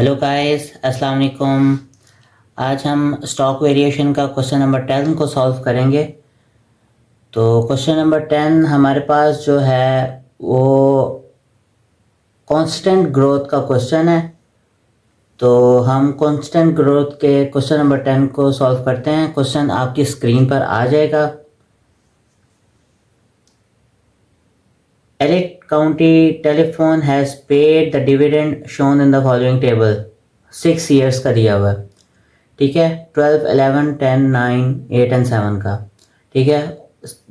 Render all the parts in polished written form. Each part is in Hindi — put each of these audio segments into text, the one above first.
हेलो गाइस, अस्सलाम वालेकुम। आज हम स्टॉक वेरिएशन का क्वेश्चन नंबर 10 को सॉल्व करेंगे। तो क्वेश्चन नंबर 10 हमारे पास जो है वो कांस्टेंट ग्रोथ का क्वेश्चन है। तो हम कांस्टेंट ग्रोथ के क्वेश्चन नंबर 10 को सॉल्व करते हैं। क्वेश्चन आपकी स्क्रीन पर आ जाएगा। Elliott County Telephone has paid the dividend shown in the following table। 6 years का दिया हुआ है, ठीक है। 12, 11, 10, 9, 8 एंड 7 का, ठीक है।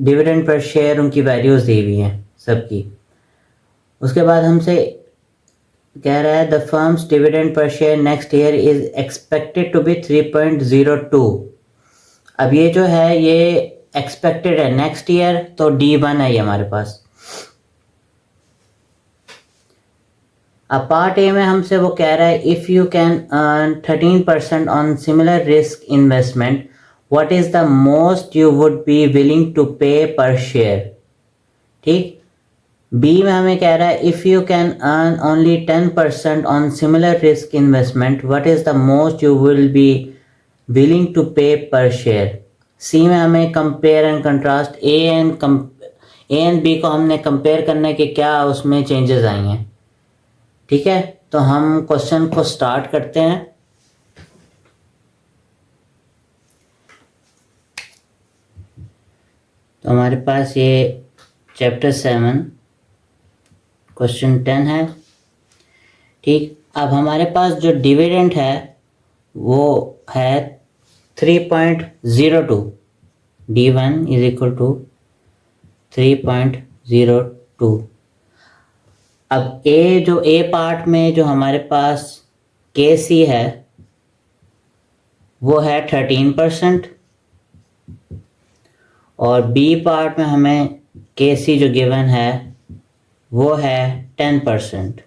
डिविडेंड पर शेयर उनकी वैल्यूज दी हुई हैं सबकी। उसके बाद हमसे कह रहा है द फर्म्स डिविडेंड पर share next year is expected to be 3.02। अब ये जो है ये एक्सपेक्टेड है नेक्स्ट ईयर, तो D1 है ये हमारे पास। अब पार्ट ए में हमसे वो कह रहा है if you can earn 13% on similar risk investment what is the most you would be willing to pay per share, ठीक। बी में हमें कह रहा है if you can earn only 10% on similar risk investment what is the most you will be willing to pay per share. C में हमें compare and contrast A and B को हमने कंपेयर करने के क्या उसमें चेंजेस आई हैं, ठीक है। तो हम क्वेश्चन को स्टार्ट करते हैं। तो हमारे पास ये चैप्टर 7 क्वेश्चन 10 है, ठीक। अब हमारे पास जो डिविडेंड है वो है 3.02। D1 is equal to 3.02। अब ए पार्ट में जो हमारे पास KC है वो है 13%, और बी पार्ट में हमें KC जो गिवन है वो है 10%।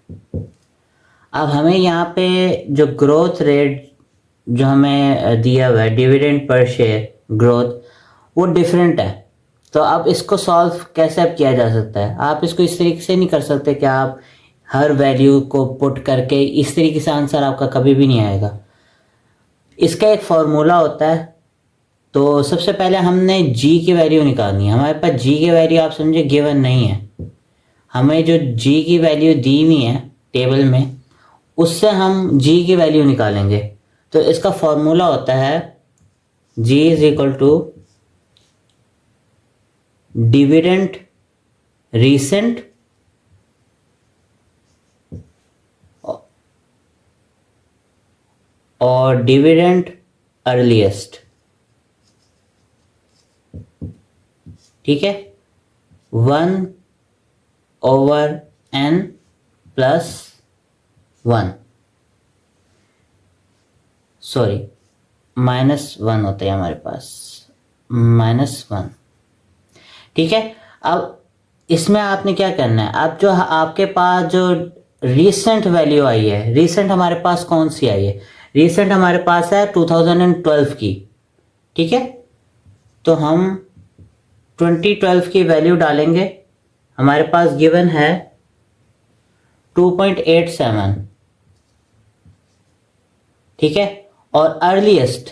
अब हमें यहाँ पे जो ग्रोथ रेट जो हमें दिया हुआ है डिविडेंड पर शेयर ग्रोथ वो डिफरेंट है। तो अब इसको सॉल्व कैसे अब किया जा सकता है। आप इसको इस तरीके से नहीं कर सकते कि आप हर वैल्यू को पुट करके इस तरीके से आंसर आपका कभी भी नहीं आएगा। इसका एक फॉर्मूला होता है। तो सबसे पहले हमने जी की वैल्यू निकालनी है। हमारे पास जी की वैल्यू आप समझे गिवन नहीं है। हमें जो जी की वैल्यू दी हुई है टेबल में उससे हम जी की वैल्यू निकालेंगे। तो इसका फॉर्मूला होता है g is equal to dividend recent और डिविडेंड अर्लीस्ट, ठीक है। 1/n प्लस 1, सॉरी -1 होता है हमारे पास, -1, ठीक है। अब इसमें आपने क्या करना है, अब जो आपके पास जो रीसेंट वैल्यू आई है, रीसेंट हमारे पास कौन सी आई है, रीसेंट हमारे पास है 2012 की, ठीक है। तो हम 2012 की वैल्यू डालेंगे। हमारे पास गिवन है 2.87, ठीक है। और अर्लीस्ट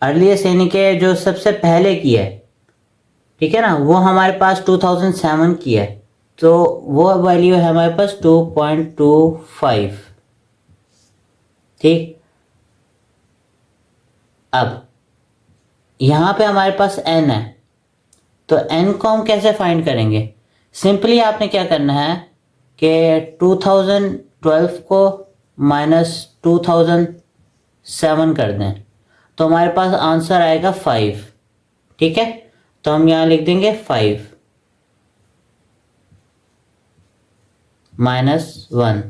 यानी कि जो सबसे पहले की है, ठीक है ना, वो हमारे पास 2007 की है। तो वो वैल्यू है हमारे पास 2.25, ठीक। अब यहां पे हमारे पास n है, तो n को हम कैसे फाइंड करेंगे। सिंपली आपने क्या करना है कि 2012 को -2007 कर दें, तो हमारे पास आंसर आएगा 5, ठीक है। तो हम यहां लिख देंगे 5 -1।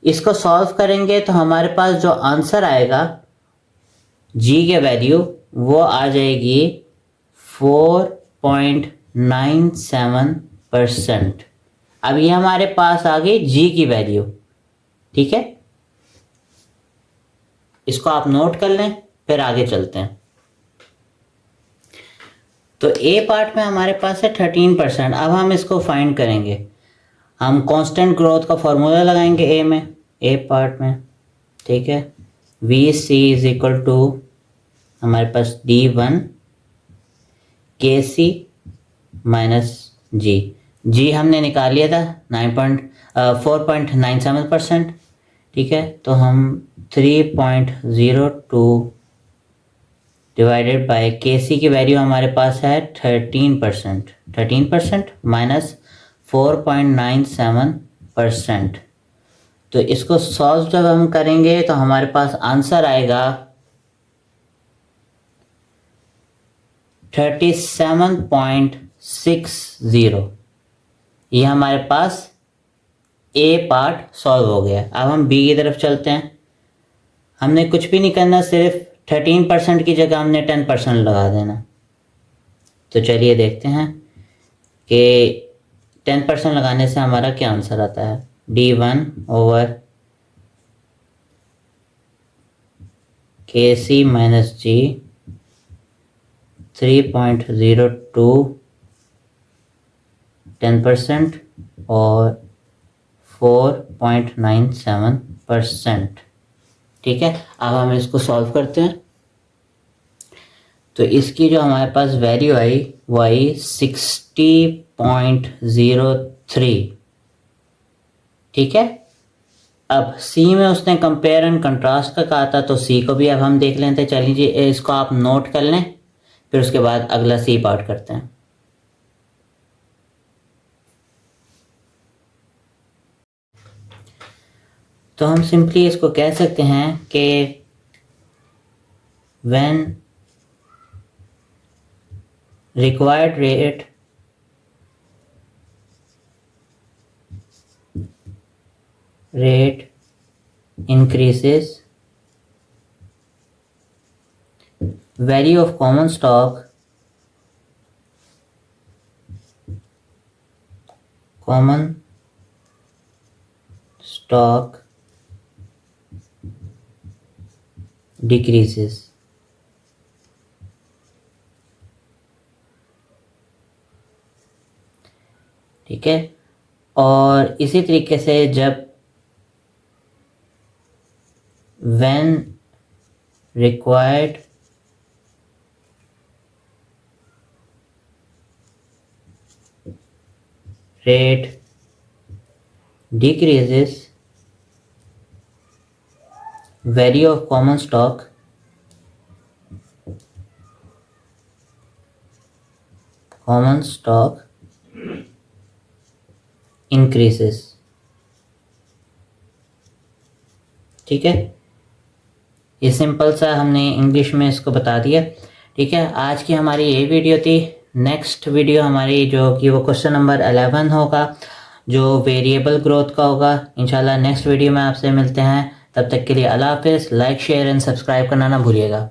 इसको सॉल्व करेंगे तो हमारे पास जो आंसर आएगा जी के वैल्यू वो आ जाएगी 4.97%। अब ये हमारे पास आ गई जी की वैल्यू, ठीक है। इसको आप नोट कर लें, फिर आगे चलते हैं। तो ए पार्ट में हमारे पास है 13%। अब हम इसको फाइंड करेंगे। हम कांस्टेंट ग्रोथ का फॉर्मूला लगाएंगे ए में, ए पार्ट में, ठीक है। We see is equal to हमारे पास D1 के सी माइनस जी। जी हमने निकाल लिया था 4.97%, ठीक है। तो हम 3.02 डिवाइडेड बाय के सी की वैल्यू हमारे पास है 13% माइनस 4.97%। तो इसको सॉल्व जब हम करेंगे तो हमारे पास आंसर आएगा 37.60। ये हमारे पास ए पार्ट सॉल्व हो गया। अब हम बी की तरफ चलते हैं। हमने कुछ भी नहीं करना, सिर्फ 13% की जगह हमने 10% लगा देना। तो चलिए देखते हैं कि 10% लगाने से हमारा क्या आंसर आता है। D1 ओवर के सी माइनस जी 3.02 10% और 4.97%, ठीक है। अब हम इसको सॉल्व करते हैं। तो इसकी जो हमारे पास वैल्यू आई वो आई 60.03, ठीक है। अब सी में उसने कंपेयर एंड कंट्रास्ट का कहा था, तो सी को भी अब हम देख लेते हैं। चलिए इसको आप नोट कर लें, फिर उसके बाद अगला सी पार्ट करते हैं। तो हम सिंपली इसको कह सकते हैं कि when required rate increases, value of common stock decreases। ठीक है। और इसी तरीके से जब when required rate decreases, value of common stock increases। ठीक है, ये सिंपल सा हमने इंग्लिश में इसको बता दिया। ठीक है, आज की हमारी ये वीडियो थी। नेक्स्ट वीडियो हमारी जो कि वो क्वेश्चन नंबर 11 होगा, जो वेरिएबल ग्रोथ का होगा। इंशाल्लाह नेक्स्ट वीडियो में आपसे मिलते हैं। तब तक के लिए अल्लाह हाफिज़। लाइक शेयर एंड सब्सक्राइब करना ना भूलिएगा।